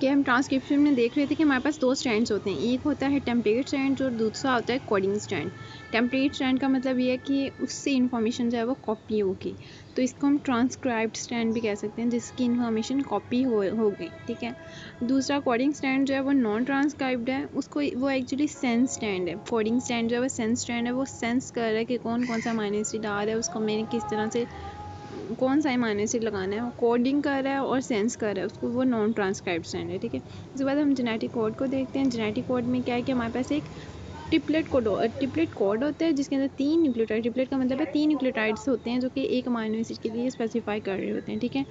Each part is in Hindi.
कि हम ट्रांसक्रिप्शन में देख रहे थे कि हमारे पास दो स्ट्रैंड्स होते हैं, एक होता है टेम्पलेट स्ट्रैंड और दूसरा होता है कोडिंग स्ट्रैंड। टेम्पलेट स्ट्रैंड का मतलब ये है कि उससे इन्फॉर्मेशन जो है वो कॉपी होगी, तो इसको हम ट्रांसक्राइब्ड स्ट्रैंड भी कह सकते हैं, जिसकी इन्फॉर्मेशन कॉपी हो गई, ठीक है। दूसरा कोडिंग स्ट्रैंड जो है वो नॉन ट्रांसक्राइब्ड है, उसको वो एक्चुअली सेंस स्ट्रैंड है। कोडिंग स्ट्रैंड जो है वो सेंस स्ट्रैंड है, वो सेंस कर रहा है कि कौन कौन सा माइनस से डाल है, उसको मैंने किस तरह से कौन सा मायने से लगाना है, वो कोडिंग कर रहा है और सेंस कर रहा है उसको, वो नॉन ट्रांसक्राइब्ड स्ट्रैंड है, ठीक है। उसके बाद हम जेनेटिक कोड को देखते हैं। जेनेटिक कोड में क्या है कि हमारे पास एक ट्रिपलेट कोड होता है जिसके अंदर 3 न्यूक्लियोटाइड, ट्रिपलेट का मतलब है 3 न्यूक्लियोटाइड्स होते हैं जो कि एक अमाइनो एसिड के लिए स्पेसिफाई कर रहे होते हैं, ठीक है।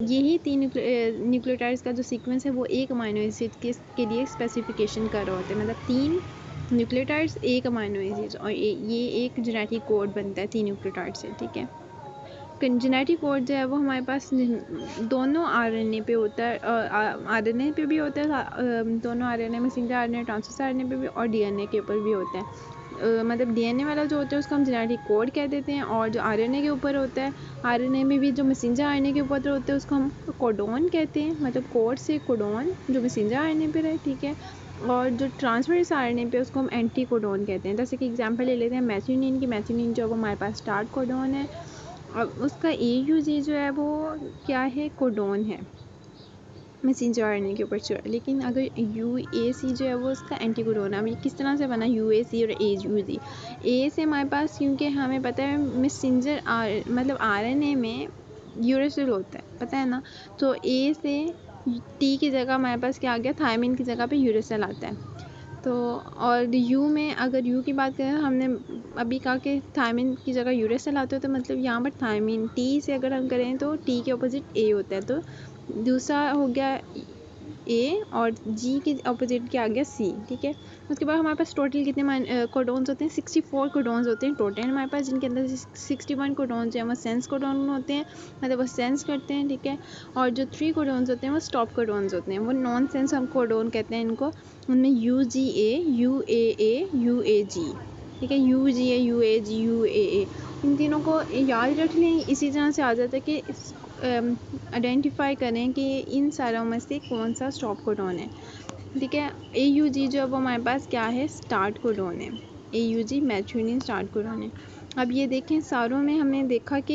यही 3 न्यूक्लियोटाइड्स का जो सीक्वेंस है वो एक अमाइनो एसिड के लिए स्पेसिफिकेशन कर रहा होता है, मतलब 3 न्यूक्लियोटाइड्स एक अमाइनो एसिड, और ये एक जेनेटिक कोड बनता है 3 न्यूक्लियोटाइड से, ठीक है। जेनेटिक कोड जो है वो हमारे पास दोनों आरएनए पे होता है, आरएनए पे भी होता है, दोनों RNA, messenger RNA, transfer RNA पे भी, और डीएनए के ऊपर भी होता है। मतलब डीएनए वाला जो होता है उसको हम जेनेटिक कोड कह देते हैं, और जो आरएनए के ऊपर होता है, आरएनए में भी जो मैसेंजर आरएनए के ऊपर होता है उसको हम कोडोन कहते हैं, मतलब कोड से कोडोन जो मैसेंजर आरएनए पे रहे, ठीक है। और जो ट्रांसफर आरएनए पे उसको हम एंटी कोडोन कहते हैं। जैसे कि एग्जांपल ले लेते हैं मैथ्यूनिन की। मैथ्यूनिन जो है वो हमारे पास स्टार्ट कोडोन है, अब उसका AUG जो है वो क्या है, कोडोन है मैसेंजर आरएनए के ऊपर चढ़ा, लेकिन अगर UAC जो है वो उसका एंटी कोडोन है। अब ये किस तरह से बना UAC और AUG? A से हमारे पास, क्योंकि हमें पता है मैसेंजर मतलब आरएनए में यूरेसिल होता है, पता है ना, तो A से T की जगह हमारे पास क्या आ गया, थायमिन की जगह पे यूरेसिल आता है। तो और यू में, अगर यू की बात करें, हमने अभी कहा कि थायमिन की जगह यूरेसिल आता है, तो मतलब यहाँ पर थायमिन, टी से अगर हम करें तो टी के ऑपोजिट ए होता है, तो दूसरा हो गया ए, और जी के ऑपोजिट क्या आ गया सी, ठीक है। उसके बाद हमारे पास टोटल कितने कोडोन्स होते हैं, 64 कोडोन्स होते हैं टोटल हमारे पास, जिनके अंदर 61 कोडोन्स हैं वो सेंस कोडोन होते हैं, मतलब वो सेंस करते हैं, ठीक है। और जो 3 कोडोन्स होते हैं वो स्टॉप कोडोन्स होते हैं, वो नॉन सेंस हम कोडोन कहते हैं इनको। उनमें UGA, UAA, UAG, ठीक है, UGA, UAG, UAA, इन तीनों को याद रख लें। इसी तरह से आ जाता है कि आइडेंटिफाई करें कि इन सारों में से कौन सा स्टॉप कोडोन है, ठीक है। AUG जो है वो हमारे पास क्या है, स्टार्ट कोडोन है। AUG मैथ्यूनिन स्टार्ट कोडोन है। अब ये देखें, सारों में हमने देखा कि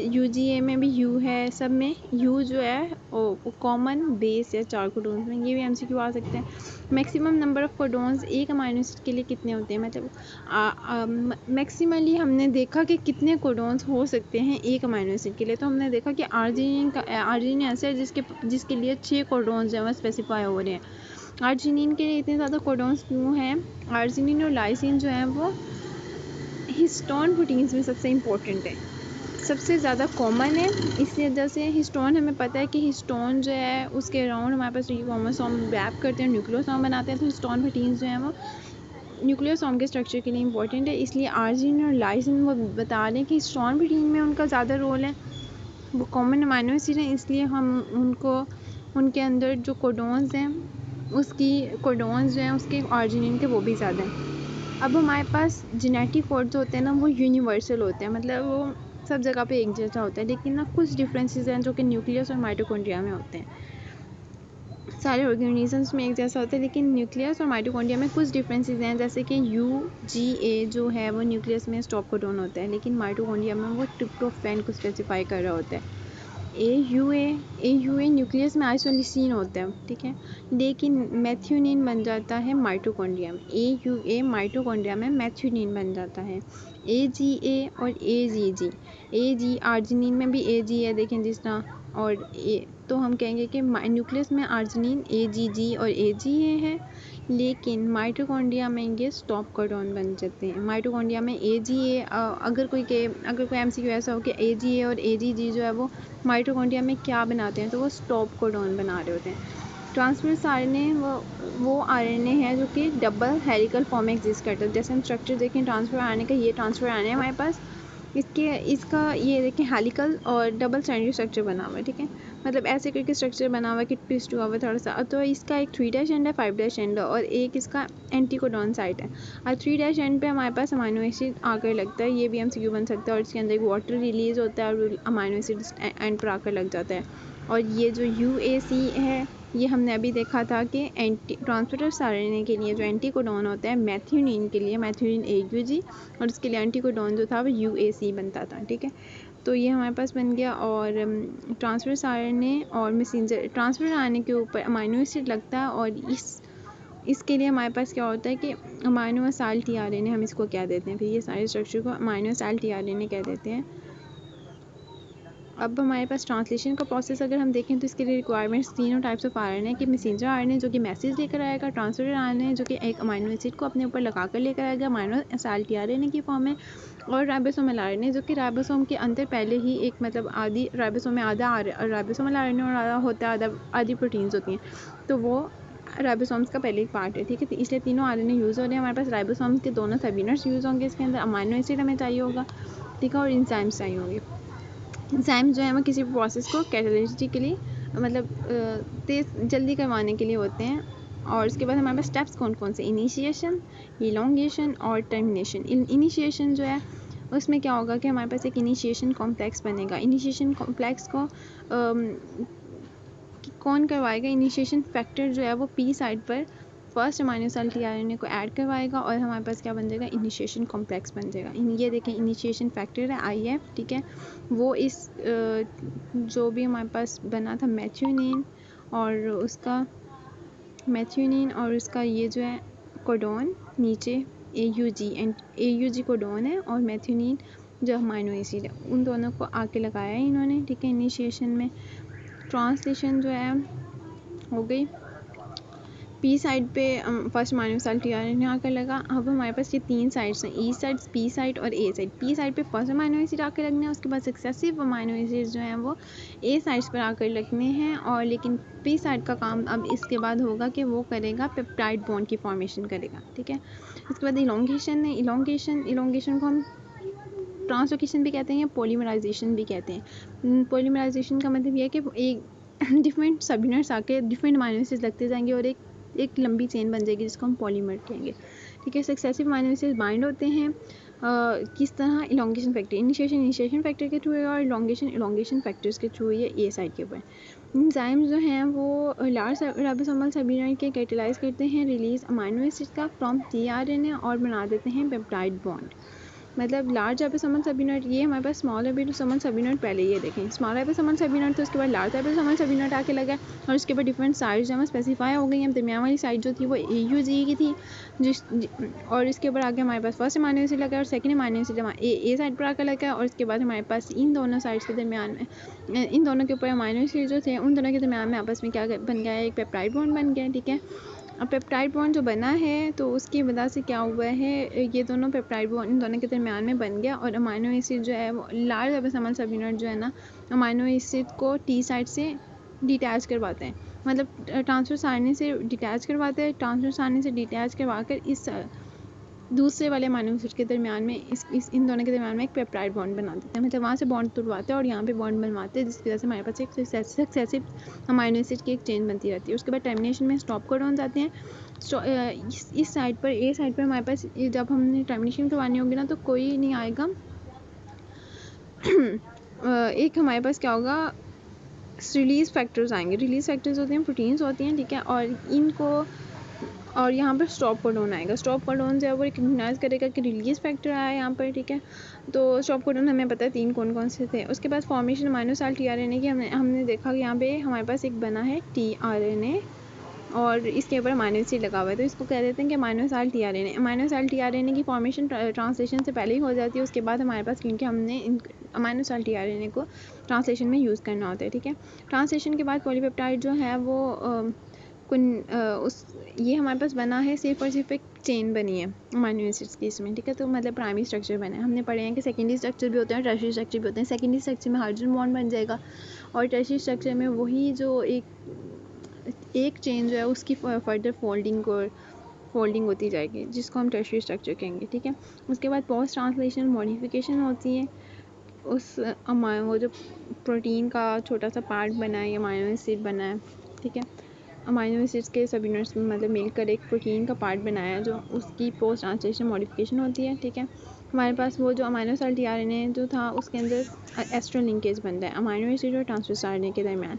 UGA में भी U है, सब में U जो है वो कॉमन बेस है 4 कोडोन्स में। ये भी MCQ आ सकते हैं। मैक्सिमम नंबर ऑफ कोडोन्स एक अमाइनो एसिड के लिए कितने होते हैं, मतलब मैक्सिमली हमने देखा कि कितने कोडोन्स हो सकते हैं एक अमाइनो एसिड के लिए, तो हमने देखा कि आर्जिनिन ऐसा है जिसके लिए 6 कोडोन्स जो है स्पेसिफाई हो रहे हैं। आर्जिनिन के लिए इतने ज़्यादा कोडोन्स क्यों हैं? आर्जिनिन और लाइसिन जो है वो हिस्टोन प्रोटीन्स में सबसे इम्पोर्टेंट है, सबसे ज़्यादा कॉमन है। इसी वजह से हिस्टोन, हमें पता है कि हिस्टोन जो है उसके अराउंड हमारे पास क्रोमोसोम रैप करते हैं, न्यूक्लियोसोम बनाते हैं, तो हिस्टोन प्रोटीन्स जो हैं वो न्यूक्लियोसोम के स्ट्रक्चर के लिए इंपॉर्टेंट है। इसलिए आर्जिनिन और लाइसिन वो बता रहे हैं कि हिस्टोन प्रोटीन में उनका ज़्यादा रोल है, वो कॉमन अमाइनो एसिड हैं, इसलिए हम उनको, उनके अंदर जो कोडोन्स हैं उसकी कोडोन्स जो हैं उसके आर्जिनिन के वो भी ज़्यादा हैं। अब हमारे पास जेनेटिक कोड्स होते हैं ना, वो यूनिवर्सल होते हैं, मतलब वो सब जगह पे एक जैसा होता है, लेकिन ना कुछ डिफरेंसेस हैं जो कि न्यूक्लियस और माइटोकॉन्ड्रिया में होते हैं। सारे ऑर्गेनिजम्स में एक जैसा होता है, लेकिन न्यूक्लियस और माइटोकॉन्ड्रिया में कुछ डिफरेंसेस हैं, जैसे कि UGA जो है वो न्यूक्लियस में स्टॉप कोडोन होता है, लेकिन माइटोकॉन्ड्रिया में वो ट्रिप्टोफैन को स्पेसिफाई कर रहा होता है। AUA न्यूक्लियस में आइसोलिसिन होता है, ठीक है, लेकिन मैथ्यूनिन बन जाता है माइटोकॉन्ड्रिया में। AUA माइटोकॉन्ड्रिया में मैथ्यूनिन बन जाता है। AGA और AG आर्जिनिन में भी AG है, देखें जिस तरह, और तो हम कहेंगे कि न्यूक्लियस में आर्जिनिन AGG और AGA है, लेकिन माइटोकॉन्ड्रिया में ये स्टॉप कोडोन बन जाते हैं। माइटोकॉन्ड्रिया में AGA, अगर कोई MCQ ऐसा हो कि AGA और AGG जो है वो माइटोकॉन्ड्रिया में क्या बनाते हैं, तो वो स्टॉप कोडोन बना रहे होते हैं। ट्रांसफर आरएनए वो आरएनए है जो कि डबल हेलिकल फॉर्म में एग्जिस्ट करता है। जैसे हम स्ट्रक्चर देखें ट्रांसफर आरएनए का, ये ट्रांसफर आरएनए हमारे पास, इसका ये देखें हेलिकल और डबल स्ट्रैंडेड स्ट्रक्चर बना हुआ है, ठीक है, मतलब ऐसे करके स्ट्रक्चर बना हुआ है कि ट्विस्ट हुआ हुआ थोड़ा सा। तो इसका एक 3' एंड है, 5' एंड है, और एक इसका एंटीकोडॉन साइट है। और 3' एंड पे हमारे पास अमाइनो एसिड आकर लगता है, ये भी MCQ बन सकता है, और इसके अंदर एक वाटर रिलीज होता है और अमाइनो एसिड एंड पर आकर लग जाता है। और ये जो UAC है ये हमने अभी देखा था कि एंटी ट्रांसपोर्टर आरएनए के लिए जो एंटी कोडॉन होता है मैथ्यूनिन के लिए मैथ्यूनिन AUG और उसके लिए एंटी कोडॉन जो था वो UAC बनता था, ठीक है। तो ये हमारे पास बन गया। और ट्रांसपोर्टर आरएनए और मैसेंजर ट्रांसपोर्टर आरएनए के ऊपर अमाइनो एसिड लगता है और इसके लिए हमारे पास क्या होता है कि अमाइनो असाल्ट टीआरएनए हम इसको क्या देते हैं, फिर ये सारे स्ट्रक्चर को अमाइनो असाल्ट टीआरएनए कह देते हैं। अब हमारे पास ट्रांसलेशन का प्रोसेस अगर हम देखें तो इसके लिए रिक्वायरमेंट्स तीनों टाइप्स ऑफ आरएनए कि मैसेंजर आरएनए जो कि मैसेज लेकर आएगा, ट्रांसपोर्टर आरएनए जो कि एक अमाइनो एसिड को अपने ऊपर लगा कर लेकर आएगा अमाइनो असाल्ट टीआरएनए की फॉर्म में, और राइबोसोमल आरएनए जो कि राइबोसोम के अंदर पहले ही एक मतलब आधी राइबोसोम में आधा राइबोसोमल आरएनए और आधा होता है आधी प्रोटीन्स होती हैं, तो वो राइबोसोम्स का पहले एक पार्ट है, ठीक है। तो इसलिए तीनों आरएनए यूज़ हो रहे हैं। हमारे पास राइबोसोम्स के दोनों सबयूनिट्स यूज़ होंगे इसके अंदर, अमाइनो एसिड हमें चाहिए होगा, ठीक है, और इंजाइम्स चाहिए होंगे। इंजाइम जो है वो किसी भी प्रोसेस को कैटालिटिकली मतलब तेज़ जल्दी करवाने के लिए होते हैं। और उसके बाद हमारे पास स्टेप्स कौन कौन से, इनिशिएशन, इलोंगेशन और टर्मिनेशन। इनिशिएशन जो है उसमें क्या होगा कि हमारे पास एक इनिशिएशन कॉम्प्लेक्स बनेगा। इनिशिएशन कॉम्प्लेक्स को कौन करवाएगा, इनिशिएशन फैक्टर जो है वो P साइड पर फर्स्ट अमाइनो असाल्ट टीआरएनए को ऐड करवाएगा और हमारे पास क्या बन जाएगा, इनिशिएशन कॉम्प्लेक्स बन जाएगा। ये देखें इनिशिएशन फैक्टर है IF, ठीक है, वो इस जो भी हमारे पास बना था मैथ्यूनिन और उसका ये जो है कोडॉन नीचे AUG कोडॉन है और मैथ्यूनिन जो अमाइनो एसिड है, उन दोनों को आके लगाया है इन्होंने, ठीक है, इनिशिएशन में। ट्रांसलेशन जो है हो गई P साइड पे फर्स्ट अमाइनो असाल्ट टीआरएनए आकर लगा। अब हमारे पास ये तीन साइड्स हैं, E साइड, P साइड और A साइड। P साइड पे फर्स्ट अमाइनो एसिड आकर लगने हैं, उसके बाद सक्सेसिव अमाइनो एसिड जो हैं वो A साइड्स पर आकर लगने हैं। और लेकिन P साइड का काम अब इसके बाद होगा कि वो करेगा पेप्टाइड बॉन्ड की फॉर्मेशन करेगा, ठीक है। उसके बाद इलोंगेशन है। इलोंगेशन को हम ट्रांसलोकेशन भी कहते हैं या पॉलीमराइजेशन भी कहते हैं। पॉलीमराइजेशन का मतलब ये है कि एक डिफरेंट सबयूनिट्स आके डिफरेंट अमाइनो एसिड्स लगते जाएंगे और एक लंबी चेन बन जाएगी जिसको हम पॉलीमर कहेंगे, ठीक है। सक्सेसिव अमाइनो एसिड्स बाइंड होते हैं किस तरह, इलोंगेशन फैक्टर। इनिशिएशन फैक्टर के थ्रू है और इलोंगेशन फैक्टर्स के थ्रू ये A साइड के ऊपर। एंजाइम्स जो हैं वो लार्ज राइबोसोमल सबयूनिट के कैटालाइज करते हैं रिलीज अमाइनो एसिड का फ्रॉम टीआरएनए और बना देते हैं पेप्टाइड बॉन्ड। मतलब लार्ज राइबोसोमल सबयूनिट, ये हमारे पास स्मॉल राइबोसोमल सबयूनिट पहले ये देखें, स्मॉल राइबोसोमल सबयूनिट तो उसके बाद लार्ज राइबोसोमल सबयूनिट आके लगा और उसके बाद डिफरेंट साइड्स जो है स्पेसिफाई हो गई हैं। दरमियान वाली साइड जो थी वो AUG की थी और इसके ऊपर आगे हमारे पास फर्स्ट अमाइनो एसिड लगा और second amino acid A side पर आकर लगा और उसके बाद हमारे पास इन दोनों साइड्स के दरमियान में इन दोनों के ऊपर अमाइनो एसिड जो थे उन दोनों के दरमियान में आपस में क्या बन गया, एक पेप्टाइड बॉन्ड बन गया, ठीक है। अब पेप्टाइड बॉन्ड जो बना है तो उसकी वजह से क्या हुआ है, ये दोनों पेप्टाइड बॉन्ड इन दोनों के दरमियान में बन गया और अमाइनो एसिड जो है वो लार्ज राइबोसोमल सबयूनिट जो है ना अमाइनो एसिड को T साइड से डिटैच करवाते हैं, मतलब ट्रांसफर आरएनए से डिटैच करवाते हैं। ट्रांसफर आरएनए से डिटैच करवा कर इस दूसरे वाले अमाइनो एसिड के दरमियान में इन दोनों के दरमियान में एक पेप्टाइड बॉन्ड बना देते हैं, मतलब वहाँ से बॉन्ड तोड़वाते हैं और यहाँ पे बॉन्ड बनवाते हैं, जिसकी वजह से हमारे पास एक सक्सेसिव अमाइनो एसिड की एक चेन बनती रहती है। उसके बाद टर्मिनेशन में स्टॉप कोडॉन्स आते हैं। इस साइड पर A साइड पर हमारे पास जब हमने टर्मिनेशन करवानी होगी ना तो कोई नहीं आएगा एक हमारे पास क्या होगा, रिलीज फैक्टर्स आएंगे। रिलीज फैक्टर्स होते हैं प्रोटीन्स होती हैं, ठीक है, और इनको और यहाँ पर स्टॉप कोडॉन आएगा। स्टॉप कोडॉन जो है वो रिकग्नाइज करेगा कि रिलीज फैक्टर आया है यहाँ पर, ठीक है। तो स्टॉप कोडॉन हमें पता है तीन कौन कौन से थे। उसके बाद फॉर्मेशन अमाइनो असाल्ट टीआरएनए की हमने देखा कि यहाँ पे हमारे पास एक बना है टीआरएनए और इसके ऊपर अमाइनो एसिड लगा हुआ है, तो इसको कह देते हैं कि amino assault tRNA. Amino assault tRNA की फॉर्मेशन ट्रांसलेशन से पहले ही हो जाती है, उसके बाद हमारे पास क्योंकि हमने अमाइनो असाल्ट टीआरएनए को ट्रांसलेशन में यूज़ करना होता है, ठीक है। ट्रांसलेशन के बाद पॉलीपेप्टाइड जो है वो ये हमारे पास बना है सिर्फ और सिर्फ एक चेन बनी है अमाइनो एसिड्स की इसमें, ठीक है। तो मतलब प्राइमरी स्ट्रक्चर बना है। हमने पढ़े हैं कि सेकेंडरी स्ट्रक्चर भी होते हैं, टर्शियरी स्ट्रक्चर भी होते हैं। सेकेंडरी स्ट्रक्चर में हाइड्रोजन बॉन्ड बन जाएगा और टर्शियरी स्ट्रक्चर में वही जो एक चेन जो है उसकी फर्दर फोल्डिंग होती जाएगी, जिसको हम टर्शियरी स्ट्रक्चर कहेंगे, ठीक है। उसके बाद पोस्ट ट्रांसलेशन मॉडिफिकेशन होती है, उस वो जो प्रोटीन का छोटा सा पार्ट बना है, अमाइनो एसिड बना है, ठीक है। अमाइनो एसिड्स के सब यूनिट्स में मतलब मिलकर एक प्रोटीन का पार्ट बनाया जो उसकी पोस्ट ट्रांसलेशन मॉडिफिकेशन होती है, ठीक है। हमारे पास वो जो अमाइनो असाल्ट टीआरएनए जो था उसके अंदर एस्ट्रो लिंकेज बनता है अमाइनो एसिड और ट्रांसफर आरएनए के दरमियान।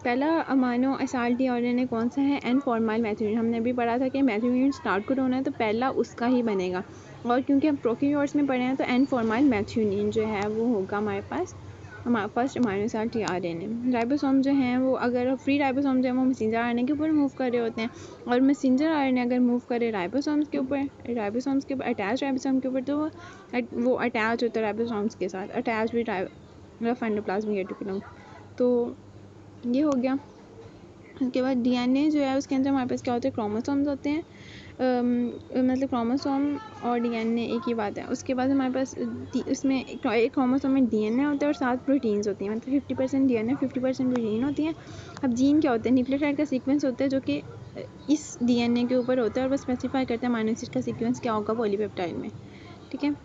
पहला अमाइनो एसिड आरएनए कौन सा है? N formyl methionine. हमने अभी पढ़ा था कि मैथ्यूरिन स्टार्ट कोड होना है तो पहला उसका ही बनेगा, और क्योंकि हम प्रोकैरियोट्स में पढ़े हैं तो एन फॉर्माइल मैथ्यूरिन जो है वो होगा हमारे first amino acid RNA. Ribosome जो हैं वो अगर फ्री राइबोसोम जो है वो मैसेंजर आरएनए के ऊपर मूव कर रहे होते हैं, और मैसेंजर आरएनए अगर मूव करे राइबोसोम्स के ऊपर अटैच राइबोसोम के ऊपर, तो वो अटैच होता है राइबोसोम्स के साथ, attach with rough endoplasmic reticulum. तो ये हो गया। उसके बाद डीएनए जो है उसके अंदर हमारे पास क्या होते हैं? क्रोमोसोम्स होते हैं। मतलब क्रोमोसोम और डीएनए एक ही बात है। उसके बाद हमारे पास उसमें एक क्रोमोसोम में डीएनए होता है और 7 प्रोटीन्स होती हैं, मतलब 50% डीएनए 50% प्रोटीन होती हैं। अब जीन क्या होते हैं? न्यूक्लियोटाइड का सीक्वेंस होता है जो कि इस डीएनए के ऊपर होता है और वो स्पेसिफाई करता है अमीनो एसिड का सीक्वेंस क्या होगा पॉलीपेप्टाइड में, ठीक है।